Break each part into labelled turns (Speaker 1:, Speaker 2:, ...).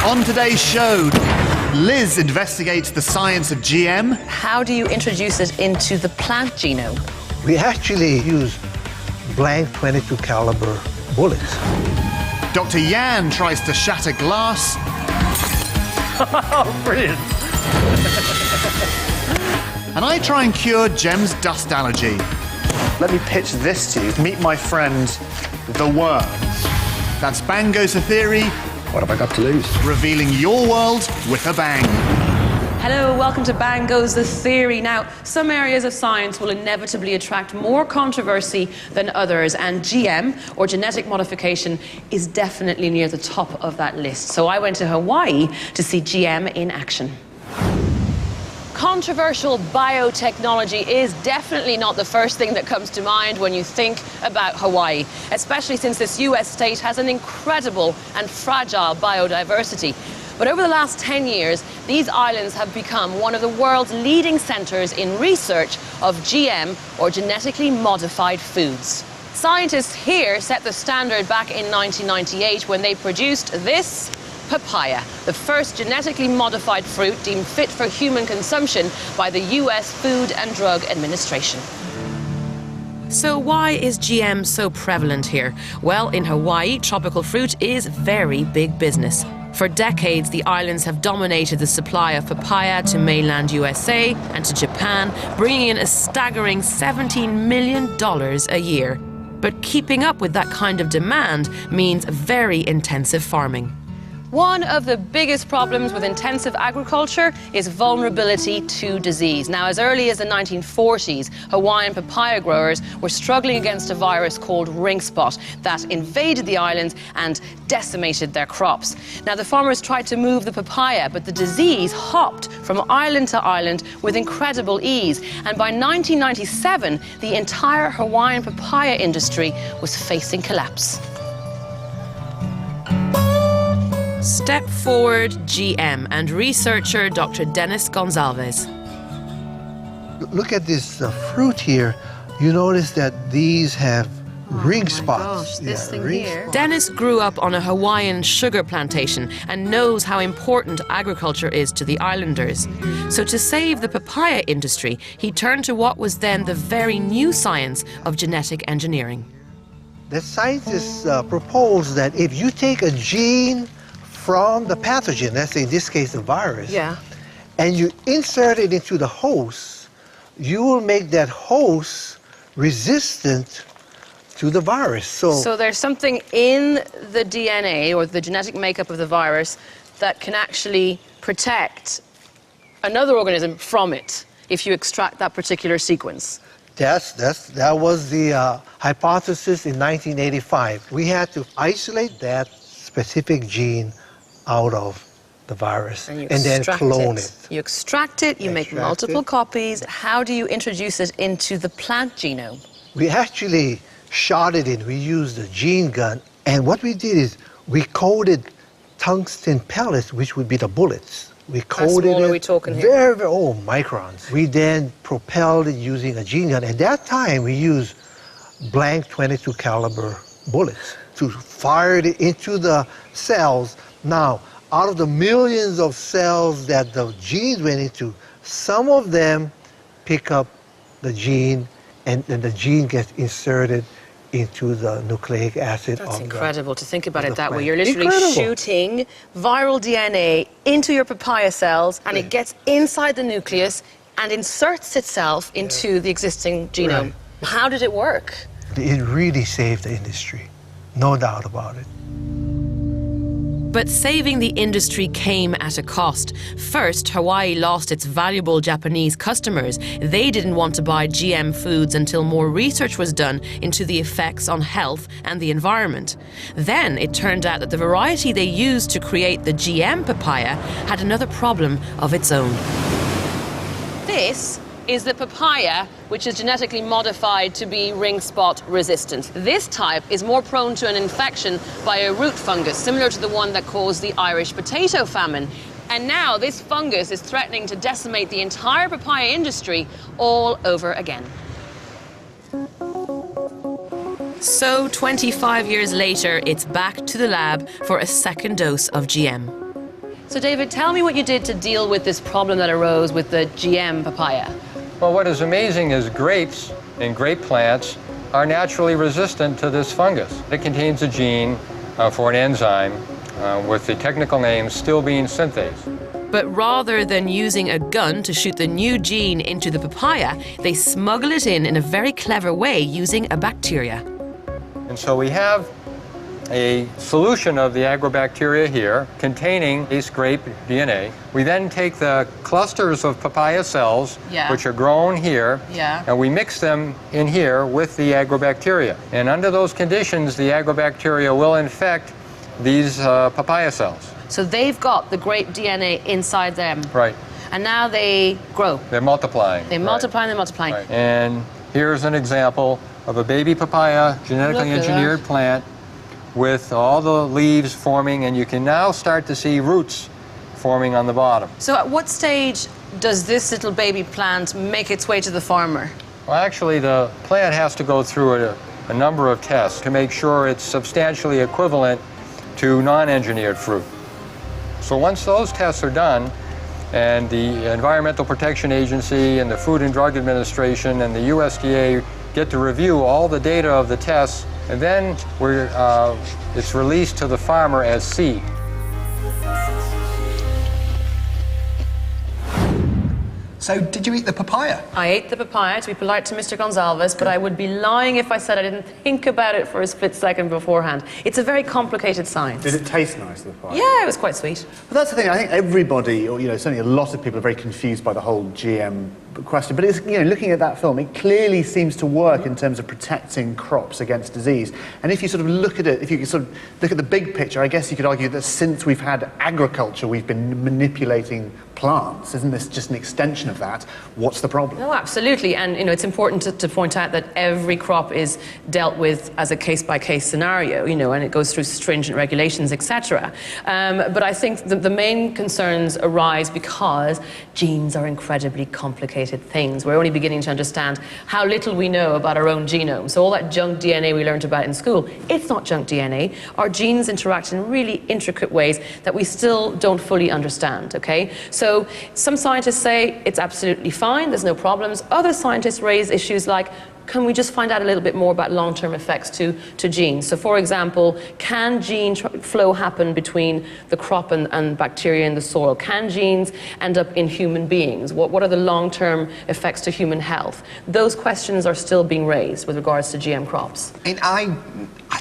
Speaker 1: On today's show, Liz investigates the science of GM.
Speaker 2: How do you introduce it into the plant genome?
Speaker 3: We actually use blank .22 caliber bullets.
Speaker 1: Dr. Yan tries to shatter glass.
Speaker 4: Oh, brilliant.
Speaker 1: And I try and cure Gem's dust allergy. Let me pitch this to you. Meet my friend, the worm. That's Bang Goes the Theory.
Speaker 4: What have I got to lose?
Speaker 1: Revealing your world with a bang.
Speaker 2: Hello, welcome to Bang Goes the Theory. Now, some areas of science will inevitably attract more controversy than others, and GM, or genetic modification, is definitely near the top of that list. So I went to Hawaii to see GM in action. Controversial biotechnology is definitely not the first thing that comes to mind when you think about Hawaii, especially since this US state has an incredible and fragile biodiversity. But over the last 10 years, these islands have become one of the world's leading centers in research of GM, or genetically modified foods. Scientists here set the standard back in 1998 when they produced this papaya, the first genetically modified fruit deemed fit for human consumption by the US Food and Drug Administration. So why is GM so prevalent here? Well, in Hawaii, tropical fruit is very big business. For decades, the islands have dominated the supply of papaya to mainland USA and to Japan, bringing in a staggering $17 million a year. But keeping up with that kind of demand means very intensive farming. One of the biggest problems with intensive agriculture is vulnerability to disease. Now, as early as the 1940s, Hawaiian papaya growers were struggling against a virus called ring spot that invaded the islands and decimated their crops. Now, the farmers tried to move the papaya, but the disease hopped from island to island with incredible ease. And by 1997, the entire Hawaiian papaya industry was facing collapse. Step forward, GM, and researcher Dr. Dennis Gonzalez.
Speaker 3: Look at this fruit here. You notice that these have ring spots.
Speaker 2: Gosh, this thing here.
Speaker 5: Dennis grew up on a Hawaiian sugar plantation and knows how important agriculture is to the islanders. So to save the papaya industry, he turned to what was then the very new science of genetic engineering.
Speaker 3: The scientists proposed that if you take a gene from the pathogen, let's say in this case the virus, and you insert it into the host, you will make that host resistant to the virus.
Speaker 2: So there's something in the DNA or the genetic makeup of the virus that can actually protect another organism from it if you extract that particular sequence.
Speaker 3: That was the hypothesis in 1985. We had to isolate that specific gene out of the virus and then clone it.
Speaker 2: You extract it, you make multiple copies. How do you introduce it into the plant genome?
Speaker 3: We actually shot it in. We used a gene gun, and what we did is we coated tungsten pellets, which would be the bullets. We coated it.
Speaker 2: Are we talking here?
Speaker 3: Very, very old microns. We then propelled it using a gene gun. At that time, we used blank .22 caliber bullets to fire it into the cells. Now, out of the millions of cells that the genes went into, some of them pick up the gene, and then the gene gets inserted into the nucleic acid.
Speaker 2: That's incredible to think about it that way. You're literally shooting viral DNA into your papaya cells, and it gets inside the nucleus and inserts itself into the existing genome. How did it work?
Speaker 3: It really saved the industry, no doubt about it.
Speaker 5: But saving the industry came at a cost. First, Hawaii lost its valuable Japanese customers. They didn't want to buy GM foods until more research was done into the effects on health and the environment. Then it turned out that the variety they used to create the GM papaya had another problem of its own. This is the papaya, which is genetically modified to be ring spot resistant. This type is more prone to an infection by a root fungus, similar to the one that caused the Irish potato famine. And now this fungus is threatening to decimate the entire papaya industry all over again. So 25 years later, it's back to the lab for a second dose of GM.
Speaker 2: So David, tell me what you did to deal with this problem that arose with the GM papaya.
Speaker 4: Well, what is amazing is grapes and grape plants are naturally resistant to this fungus. It contains a gene for an enzyme with the technical name stilbene synthase.
Speaker 5: But rather than using a gun to shoot the new gene into the papaya, they smuggle it in a very clever way using a bacteria.
Speaker 4: And so we have a solution of the agrobacteria here containing base grape DNA. We then take the clusters of papaya cells, which are grown here, and we mix them in here with the agrobacteria. And under those conditions, the agrobacteria will infect these papaya cells.
Speaker 2: So they've got the grape DNA inside them.
Speaker 4: Right.
Speaker 2: And now they grow.
Speaker 4: They're multiplying.
Speaker 2: They multiply and they're multiplying.
Speaker 4: Right. And here's an example of a baby papaya genetically engineered plant with all the leaves forming, and you can now start to see roots forming on the bottom.
Speaker 2: So at what stage does this little baby plant make its way to the farmer?
Speaker 4: Well, actually, the plant has to go through a number of tests to make sure it's substantially equivalent to non-engineered fruit. So once those tests are done, and the Environmental Protection Agency and the Food and Drug Administration and the USDA get to review all the data of the tests, and then it's released to the farmer as seed.
Speaker 6: So, did you eat the papaya?
Speaker 2: I ate the papaya, to be polite to Mr. Gonzalez, but I would be lying if I said I didn't think about it for a split second beforehand. It's a very complicated science.
Speaker 1: Did it taste nice, the papaya?
Speaker 2: Yeah, it was quite sweet.
Speaker 1: But that's the thing, I think everybody, or certainly a lot of people are very confused by the whole GM question. But it's, looking at that film, it clearly seems to work in terms of protecting crops against disease. And if you sort of look at it, if you sort of look at the big picture, I guess you could argue that since we've had agriculture, we've been manipulating plants. Isn't this just an extension of that? What's the problem?
Speaker 2: No, absolutely. And it's important to point out that every crop is dealt with as a case-by-case scenario, and it goes through stringent regulations, etc. But I think the main concerns arise because genes are incredibly complicated things. We're only beginning to understand how little we know about our own genome. So all that junk DNA we learned about in school, it's not junk DNA. Our genes interact in really intricate ways that we still don't fully understand, okay? So some scientists say it's absolutely fine, there's no problems. Other scientists raise issues like, can we just find out a little bit more about long-term effects to genes? So for example, can gene flow happen between the crop and bacteria in the soil? Can genes end up in human beings? What are the long-term effects to human health? Those questions are still being raised with regards to GM crops.
Speaker 6: And I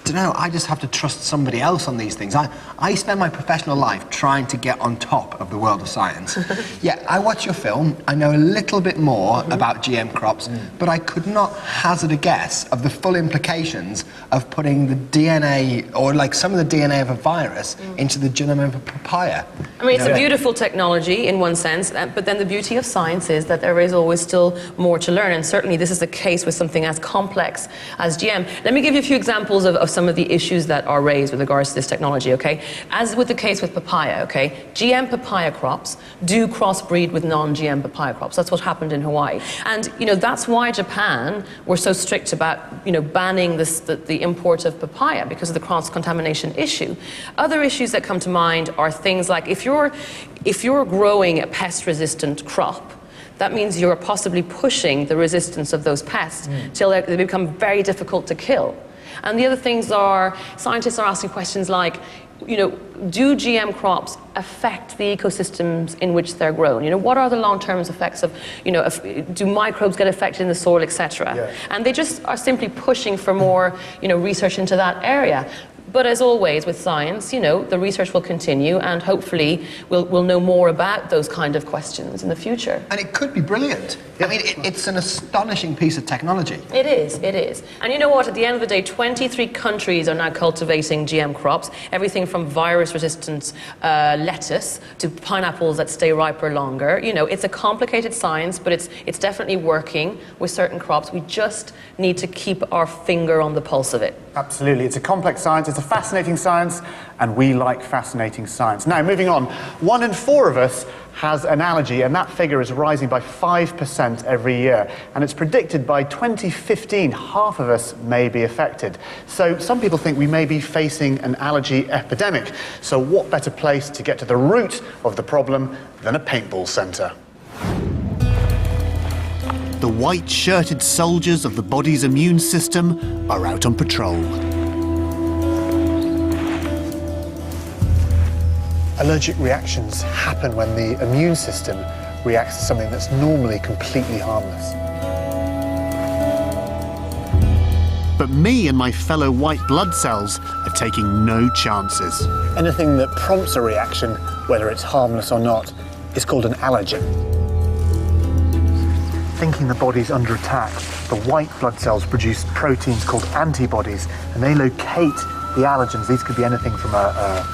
Speaker 6: don't know, I just have to trust somebody else on these things. I spend my professional life trying to get on top of the world of science. Yeah, I watch your film, I know a little bit more about GM crops, but I could not hazard a guess of the full implications of putting the DNA, or like some of the DNA of a virus, into the genome of a papaya.
Speaker 2: I mean, it's a beautiful technology in one sense, but then the beauty of science is that there is always still more to learn, and certainly this is the case with something as complex as GM. Let me give you a few examples of some of the issues that are raised with regards to this technology, okay? As with the case with papaya, okay, GM papaya crops do crossbreed with non-GM papaya crops. That's what happened in Hawaii. And, that's why Japan were so strict about, banning the import of papaya because of the cross-contamination issue. Other issues that come to mind are things like if you're growing a pest-resistant crop, that means you're possibly pushing the resistance of those pests till they become very difficult to kill. And the other things are, scientists are asking questions like, do GM crops affect the ecosystems in which they're grown? What are the long-term effects of, do microbes get affected in the soil, etc.? Yeah. And they just are simply pushing for more, research into that area. But as always with science, the research will continue, and hopefully we'll know more about those kind of questions in the future.
Speaker 6: And it could be brilliant. I mean, it's an astonishing piece of technology.
Speaker 2: It is. And you know what? At the end of the day, 23 countries are now cultivating GM crops. Everything from virus-resistant lettuce to pineapples that stay riper longer. It's a complicated science, but it's definitely working with certain crops. We just need to keep our finger on the pulse of it.
Speaker 1: Absolutely. It's a complex science. It's to Fascinating Science, and we like fascinating science. Now, moving on, 1 in 4 of us has an allergy, and that figure is rising by 5% every year. And it's predicted by 2015, half of us may be affected. So some people think we may be facing an allergy epidemic. So what better place to get to the root of the problem than a paintball centre? The white-shirted soldiers of the body's immune system are out on patrol. Allergic reactions happen when the immune system reacts to something that's normally completely harmless. But me and my fellow white blood cells are taking no chances. Anything that prompts a reaction, whether it's harmless or not, is called an allergen. Thinking the body's under attack, the white blood cells produce proteins called antibodies, and they locate the allergens. These could be anything from a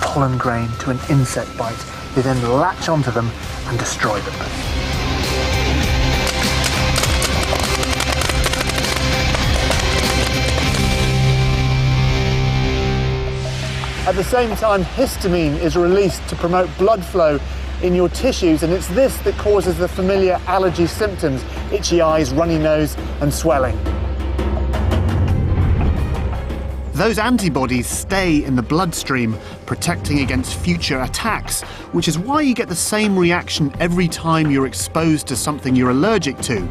Speaker 1: pollen grain to an insect bite. They then latch onto them and destroy them. At the same time, histamine is released to promote blood flow in your tissues, and it's this that causes the familiar allergy symptoms: itchy eyes, runny nose, and swelling. Those antibodies stay in the bloodstream, protecting against future attacks, which is why you get the same reaction every time you're exposed to something you're allergic to.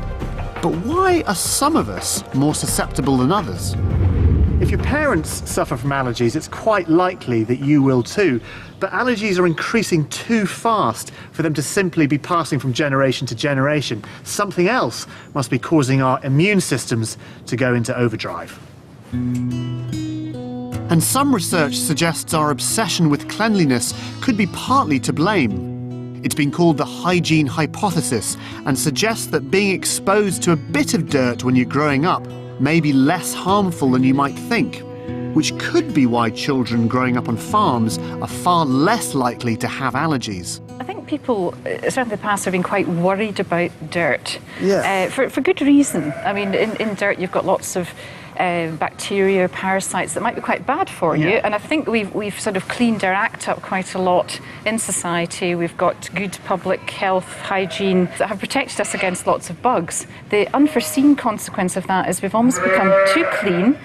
Speaker 1: But why are some of us more susceptible than others? If your parents suffer from allergies, it's quite likely that you will too. But allergies are increasing too fast for them to simply be passing from generation to generation. Something else must be causing our immune systems to go into overdrive. And some research suggests our obsession with cleanliness could be partly to blame. It's been called the hygiene hypothesis, and suggests that being exposed to a bit of dirt when you're growing up may be less harmful than you might think, which could be why children growing up on farms are far less likely to have allergies.
Speaker 7: I think people, certainly in the past, have been quite worried about dirt.
Speaker 1: Yeah.
Speaker 7: For good reason. I mean, in dirt you've got lots of bacteria, parasites that might be quite bad for you. And I think we've sort of cleaned our act up quite a lot in society. We've got good public health, hygiene that have protected us against lots of bugs. The unforeseen consequence of that is we've almost become too clean,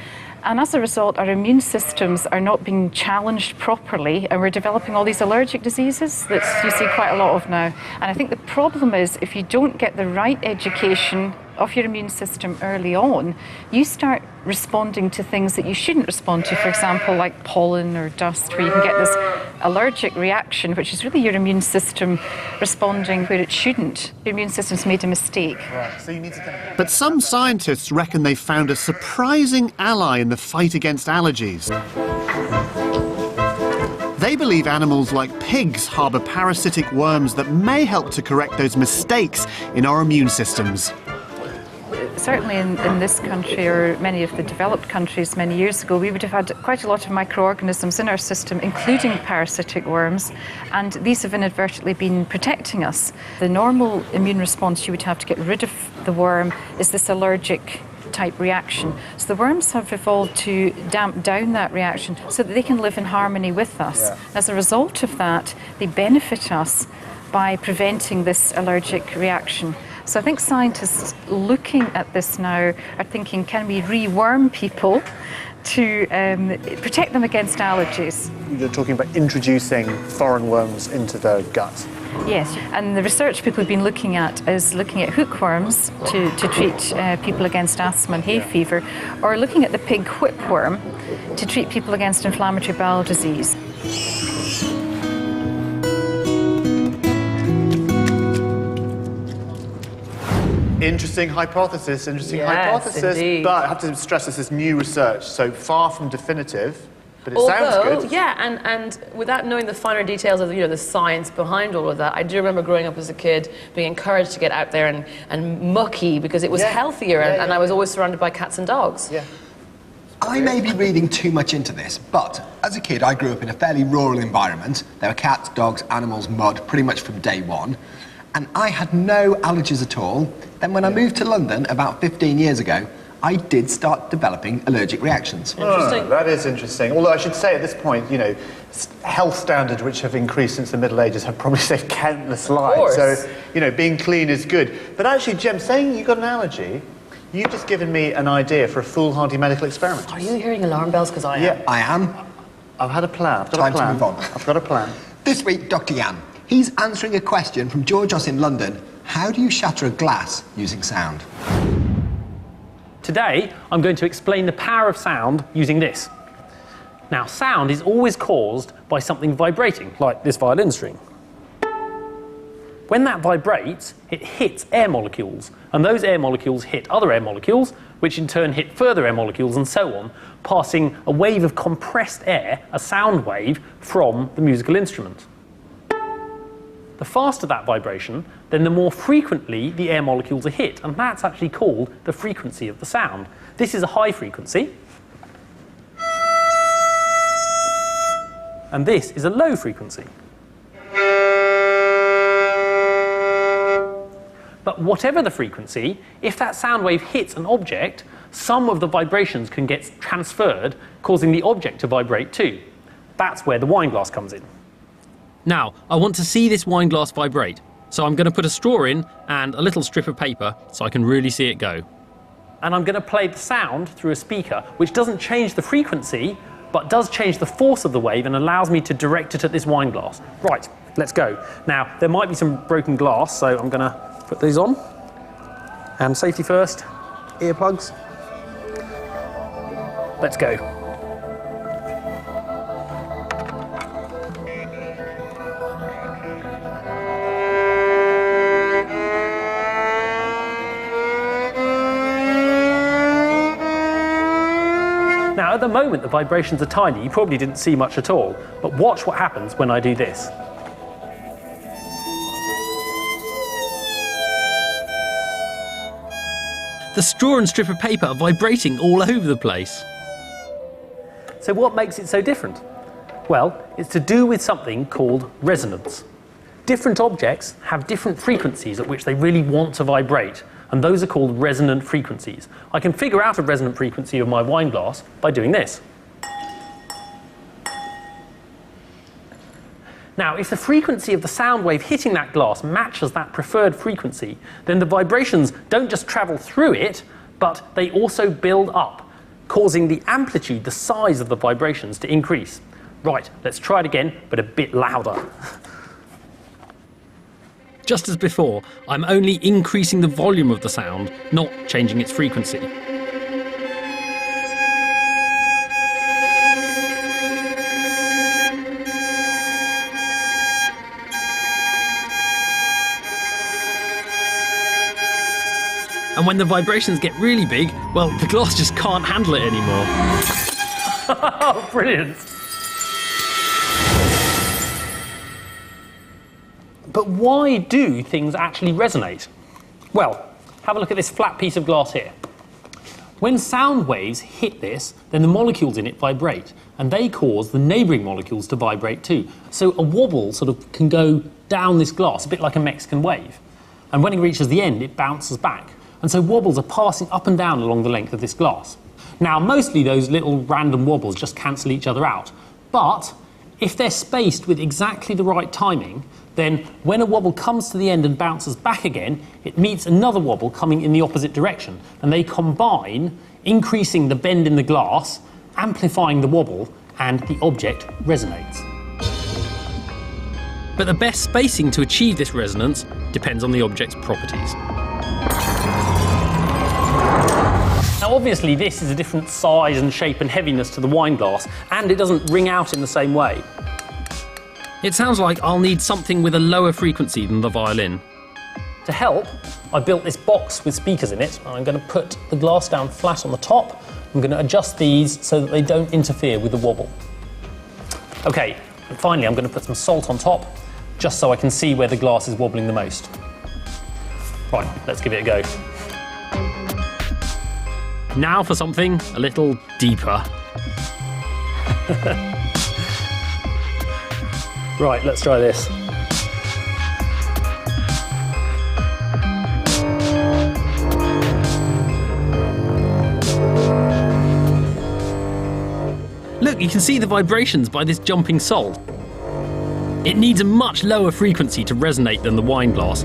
Speaker 7: and as a result our immune systems are not being challenged properly, and we're developing all these allergic diseases that you see quite a lot of now. And I think the problem is, if you don't get the right education of your immune system early on, you start responding to things that you shouldn't respond to, for example, like pollen or dust, where you can get this allergic reaction, which is really your immune system responding where it shouldn't. Your immune system's made a mistake.
Speaker 1: Right. So you need to But some scientists reckon they've found a surprising ally in the fight against allergies. They believe animals like pigs harbour parasitic worms that may help to correct those mistakes in our immune systems.
Speaker 7: Certainly in this country, or many of the developed countries many years ago, we would have had quite a lot of microorganisms in our system, including parasitic worms, and these have inadvertently been protecting us. The normal immune response you would have to get rid of the worm is this allergic type reaction. So the worms have evolved to damp down that reaction so that they can live in harmony with us. Yeah. As a result of that, they benefit us by preventing this allergic reaction. So I think scientists looking at this now are thinking, can we reworm people to protect them against allergies?
Speaker 1: You're talking about introducing foreign worms into the gut.
Speaker 7: Yes, and the research people have been looking at is looking at hookworms to treat people against asthma and hay fever, or looking at the pig whipworm to treat people against inflammatory bowel disease.
Speaker 1: Interesting hypothesis,
Speaker 2: Indeed.
Speaker 1: But I have to stress this is new research, so far from definitive, but it sounds good.
Speaker 2: Yeah, and without knowing the finer details of the science behind all of that, I do remember growing up as a kid being encouraged to get out there and mucky because it was healthier, and I was always surrounded by cats and dogs.
Speaker 1: Yeah.
Speaker 6: I may be reading too much into this, but as a kid I grew up in a fairly rural environment. There were cats, dogs, animals, mud, pretty much from day one. And I had no allergies at all. Then when I moved to London about 15 years ago, I did start developing allergic reactions.
Speaker 2: Interesting.
Speaker 1: That is interesting. Although I should say at this point, you know, health standards which have increased since the Middle Ages have probably saved countless lives.
Speaker 2: course.
Speaker 1: So, you know, being clean is good. But actually, Jem, saying you got an allergy, you've just given me an idea for a foolhardy medical experiment.
Speaker 2: Are you hearing alarm bells? Because I am.
Speaker 1: Yeah,
Speaker 6: I am.
Speaker 1: I've had a plan. I've got
Speaker 6: Time
Speaker 1: a plan.
Speaker 6: to move on.
Speaker 1: I've got a plan.
Speaker 6: This week, Dr. Yan. He's answering a question from Georgios in London. How do you shatter a glass using sound?
Speaker 8: Today, I'm going to explain the power of sound using this. Now, sound is always caused by something vibrating, like this violin string. When that vibrates, it hits air molecules, and those air molecules hit other air molecules, which in turn hit further air molecules, and so on, passing a wave of compressed air, a sound wave, from the musical instrument. The faster that vibration, then the more frequently the air molecules are hit, and that's actually called the frequency of the sound. This is a high frequency, and this is a low frequency. But whatever the frequency, if that sound wave hits an object, some of the vibrations can get transferred, causing the object to vibrate too. That's where the wine glass comes in.
Speaker 9: Now, I want to see this wine glass vibrate, so I'm going to put a straw in and a little strip of paper so I can really see it go.
Speaker 8: And I'm going to play the sound through a speaker, which doesn't change the frequency, but does change the force of the wave and allows me to direct it at this wine glass. Right, let's go. Now, there might be some broken glass, so I'm going to put these on. And safety first, earplugs. Let's go. Now, at the moment, the vibrations are tiny. You probably didn't see much at all. But watch what happens when I do this.
Speaker 9: The straw and strip of paper are vibrating all over the place.
Speaker 8: So what makes it so different? Well, it's to do with something called resonance. Different objects have different frequencies at which they really want to vibrate, and those are called resonant frequencies. I can figure out a resonant frequency of my wine glass by doing this. Now, if the frequency of the sound wave hitting that glass matches that preferred frequency, then the vibrations don't just travel through it, but they also build up, causing the amplitude, the size of the vibrations to increase. Right, let's try it again, but a bit louder.
Speaker 9: Just as before, I'm only increasing the volume of the sound, not changing its frequency. And when the vibrations get really big, well, the glass just can't handle it anymore.
Speaker 8: Oh, brilliant. But why do things actually resonate? Well, have a look at this flat piece of glass here. When sound waves hit this, then the molecules in it vibrate, and they cause the neighbouring molecules to vibrate too. So a wobble sort of can go down this glass, a bit like a Mexican wave. And when it reaches the end, it bounces back. And so wobbles are passing up and down along the length of this glass. Now, mostly those little random wobbles just cancel each other out. But if they're spaced with exactly the right timing, then when a wobble comes to the end and bounces back again, it meets another wobble coming in the opposite direction. And they combine, increasing the bend in the glass, amplifying the wobble, and the object resonates.
Speaker 9: But the best spacing to achieve this resonance depends on the object's properties.
Speaker 8: Now, obviously, this is a different size and shape and heaviness to the wine glass, and it doesn't ring out in the same way.
Speaker 9: It sounds like I'll need something with a lower frequency than the violin.
Speaker 8: To help, I built this box with speakers in it, and I'm going to put the glass down flat on the top. I'm going to adjust these so that they don't interfere with the wobble. Okay, and finally I'm going to put some salt on top, just so I can see where the glass is wobbling the most. Right, let's give it a go.
Speaker 9: Now for something a little deeper.
Speaker 8: Right, let's try this.
Speaker 9: you can see the vibrations by this jumping sole. It needs a much lower frequency to resonate than the wine glass.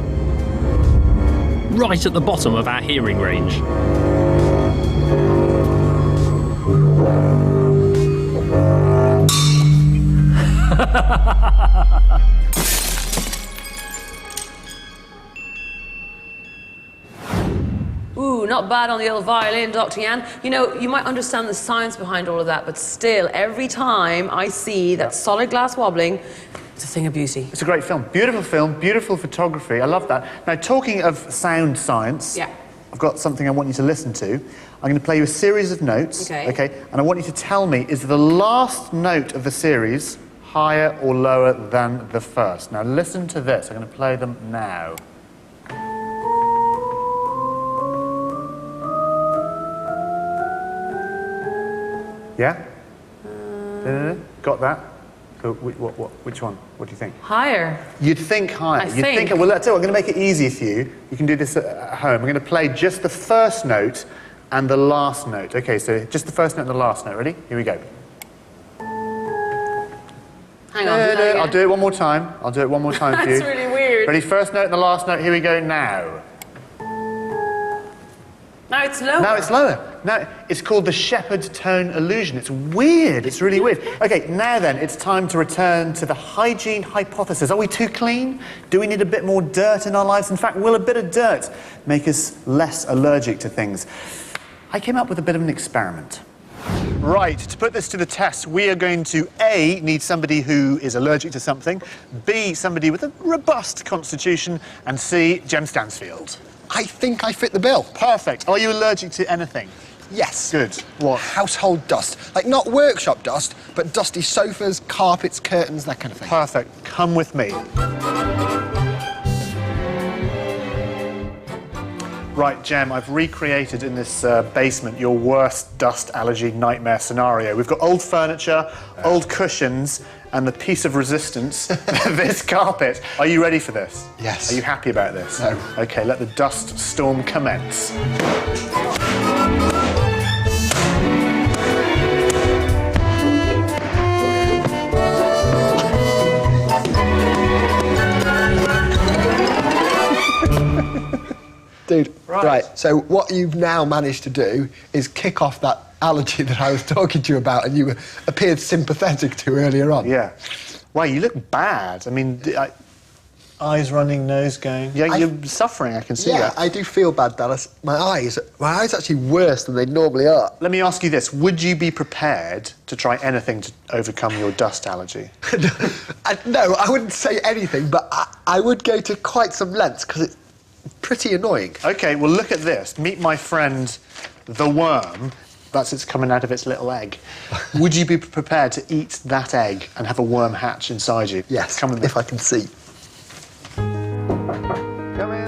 Speaker 9: Right at the bottom of our hearing range.
Speaker 2: Ooh, not bad on the old violin, Dr. Yan. You know, you might understand the science behind all of that, but still, every time I see that solid glass wobbling, it's a thing of beauty.
Speaker 1: It's a great film, beautiful photography. I love that. Now, talking of sound science,
Speaker 2: Yeah.
Speaker 1: I've got something I want you to listen to. I'm going to play you a series of notes,
Speaker 2: Okay.
Speaker 1: And I want you to tell me, is the last note of the series higher or lower than the first? Now, listen to this. I'm going to play them now. Yeah? Got that? So, which one? What do you think?
Speaker 2: Higher.
Speaker 1: You'd think higher. You'd think. Well, let's do it. I'm going to make it easy for you. You can do this at home. I'm going to play just the first note and the last note. Okay, so just the first note and the last note. Ready? Here we go.
Speaker 2: Hang on.
Speaker 1: I'll do it one more time. I'll do it one more time for you.
Speaker 2: That's really weird.
Speaker 1: Ready? First note and the last note. Here we go now.
Speaker 2: Now it's lower.
Speaker 1: Now it's lower. Now it's called the shepherd tone illusion. It's weird. It's really weird. Okay, now then, it's time to return to the hygiene hypothesis. Are we too clean? Do we need a bit more dirt in our lives? In fact, will a bit of dirt make us less allergic to things? I came up with a bit of an experiment. Right, to put this to the test, we are going to A, need somebody who is allergic to something, B, somebody with a robust constitution, and C, Jem Stansfield.
Speaker 6: I think I fit the bill.
Speaker 1: Perfect. Are you allergic to anything?
Speaker 6: Yes.
Speaker 1: Good. What?
Speaker 6: Household dust. Like, not workshop dust, but dusty sofas, carpets, curtains, that kind of thing.
Speaker 1: Perfect. Come with me. Right, Jem, I've recreated in this basement your worst dust allergy nightmare scenario. We've got old furniture, old cushions, and the piece of resistance, this carpet. Are you ready for this?
Speaker 6: Yes.
Speaker 1: Are you happy about this?
Speaker 6: No.
Speaker 1: Okay, let the dust storm commence.
Speaker 6: Dude, right, so what you've now managed to do is kick off that allergy that I was talking to you about and you appeared sympathetic to earlier on.
Speaker 1: Yeah. Wow, you look bad. I mean, eyes running, nose going. Yeah, you're suffering, I can see
Speaker 6: Yeah,
Speaker 1: that.
Speaker 6: I do feel bad, Dallas. My eyes are actually worse than they normally are.
Speaker 1: Let me ask you this. Would you be prepared to try anything to overcome your dust allergy?
Speaker 6: No, I wouldn't say anything, but I would go to quite some lengths because it's pretty annoying.
Speaker 1: OK, well, look at this. Meet my friend, the worm. That's it's coming out of its little egg. Would you be prepared to eat that egg and have a worm hatch inside you?
Speaker 6: Yes,
Speaker 1: Come with me.
Speaker 6: if I can see.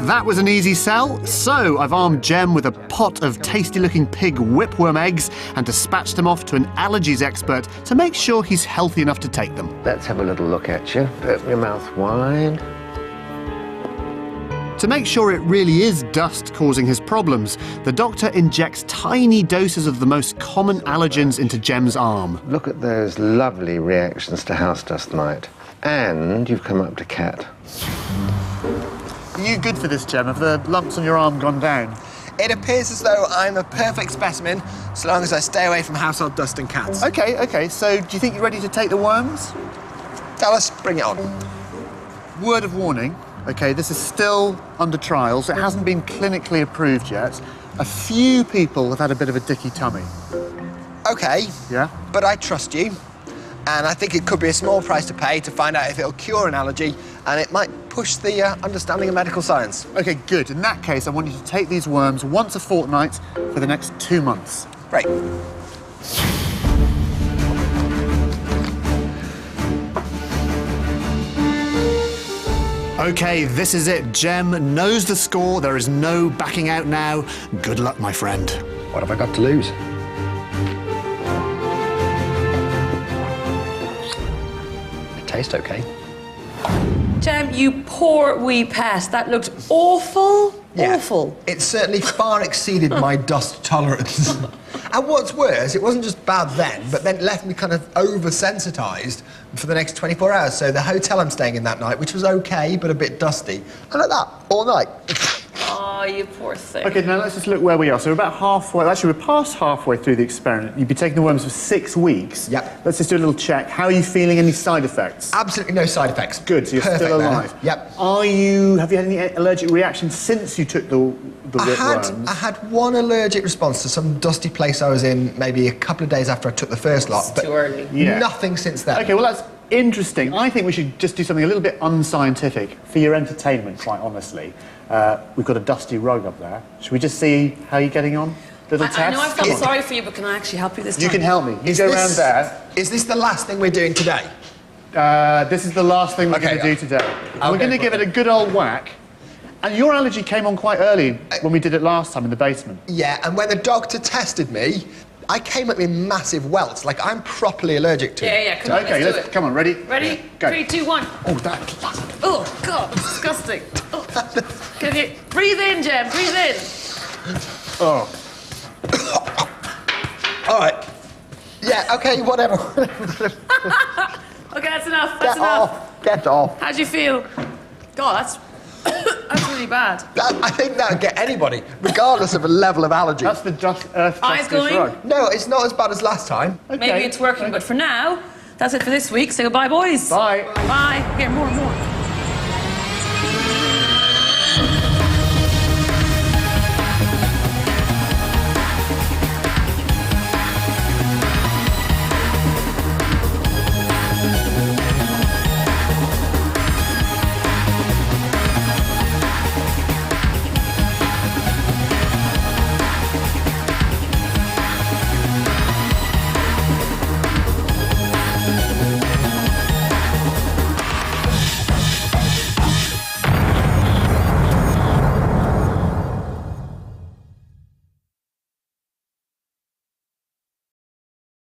Speaker 1: That was an easy sell. So I've armed Jem with a pot of tasty-looking pig whipworm eggs and dispatched them off to an allergies expert to make sure he's healthy enough to take them.
Speaker 10: Let's have a little look at you. Open your mouth wide.
Speaker 1: To make sure it really is dust causing his problems, the doctor injects tiny doses of the most common allergens into Jem's arm.
Speaker 10: Look at those lovely reactions to house dust mite. And you've come up to cat.
Speaker 1: Are you good for this, Jem? Have the lumps on your arm gone down?
Speaker 6: It appears as though I'm a perfect specimen, so long as I stay away from household dust and cats.
Speaker 1: OK, so do you think you're ready to take the worms?
Speaker 6: Dallas, bring it on.
Speaker 1: Word of warning, OK, this is still under trials. It hasn't been clinically approved yet. A few people have had a bit of a dicky tummy.
Speaker 6: OK.
Speaker 1: Yeah?
Speaker 6: But I trust you, and I think it could be a small price to pay to find out if it'll cure an allergy, and it might push the understanding of medical science.
Speaker 1: OK, good. In that case, I want you to take these worms once a fortnight for the next 2 months.
Speaker 6: Great.
Speaker 1: OK, this is it. Jem knows the score. There is no backing out now. Good luck, my friend.
Speaker 6: What have I got to lose? It tastes OK.
Speaker 2: Jem, you poor wee pest. That looked awful. awful.
Speaker 6: It certainly far exceeded my dust tolerance. And what's worse, it wasn't just bad then, but then it left me kind of oversensitised for the next 24 hours. So the hotel I'm staying in that night, which was okay, but a bit dusty, and like that, all night.
Speaker 2: Oh, you poor thing.
Speaker 1: Okay, now let's just look where we are. So we're about halfway, actually we're past halfway through the experiment. You've been taking the worms for 6 weeks.
Speaker 6: Yep.
Speaker 1: Let's just do a little check. How are you feeling? Any side effects?
Speaker 6: Absolutely no side effects.
Speaker 1: Good, so you're
Speaker 6: Perfect
Speaker 1: still
Speaker 6: there.
Speaker 1: alive.
Speaker 6: Yep.
Speaker 1: Have you had any allergic reactions since you took the worms?
Speaker 6: I had one allergic response to some dusty place I was in maybe a couple of days after I took the first lot. But
Speaker 2: too early.
Speaker 1: Yeah.
Speaker 6: Nothing since then.
Speaker 1: Okay, well that's interesting. I think we should just do something a little bit unscientific for your entertainment, quite honestly. We've got a dusty rug up there. Should we just see how you're getting on? Little test?
Speaker 2: I know I felt
Speaker 1: Come on.
Speaker 2: sorry for you, but can I actually help you this time?
Speaker 1: You can help me. You go around there.
Speaker 6: Is this the last thing we're doing today?
Speaker 1: This is the last thing we're going to do today. And we're going to give it a good old whack. And your allergy came on quite early when we did it last time in the basement.
Speaker 6: Yeah, and when the doctor tested me, I came up with massive welts. Like, I'm properly allergic to it.
Speaker 2: Yeah, come on,
Speaker 1: Okay,
Speaker 2: let's do it.
Speaker 1: come on, ready?
Speaker 2: Ready?
Speaker 1: Yeah, go.
Speaker 2: 3, 2, 1.
Speaker 1: Oh, that.
Speaker 2: Oh, God, it's disgusting. Oh. Can you breathe in, Jem? Breathe in.
Speaker 1: Oh.
Speaker 6: All right. Yeah, okay, whatever.
Speaker 2: Okay, that's enough. That's enough.
Speaker 6: Get off.
Speaker 2: How do you feel? God, that's really bad.
Speaker 6: I think that would get anybody, regardless of a level of allergy.
Speaker 1: That's the Earth
Speaker 2: Eyes
Speaker 1: Justice
Speaker 2: going?
Speaker 1: rug.
Speaker 6: No, it's not as bad as last time.
Speaker 1: Okay.
Speaker 2: Maybe it's working, but for now, that's it for this week. Say goodbye, boys.
Speaker 1: Bye.
Speaker 2: Bye. Get more and more.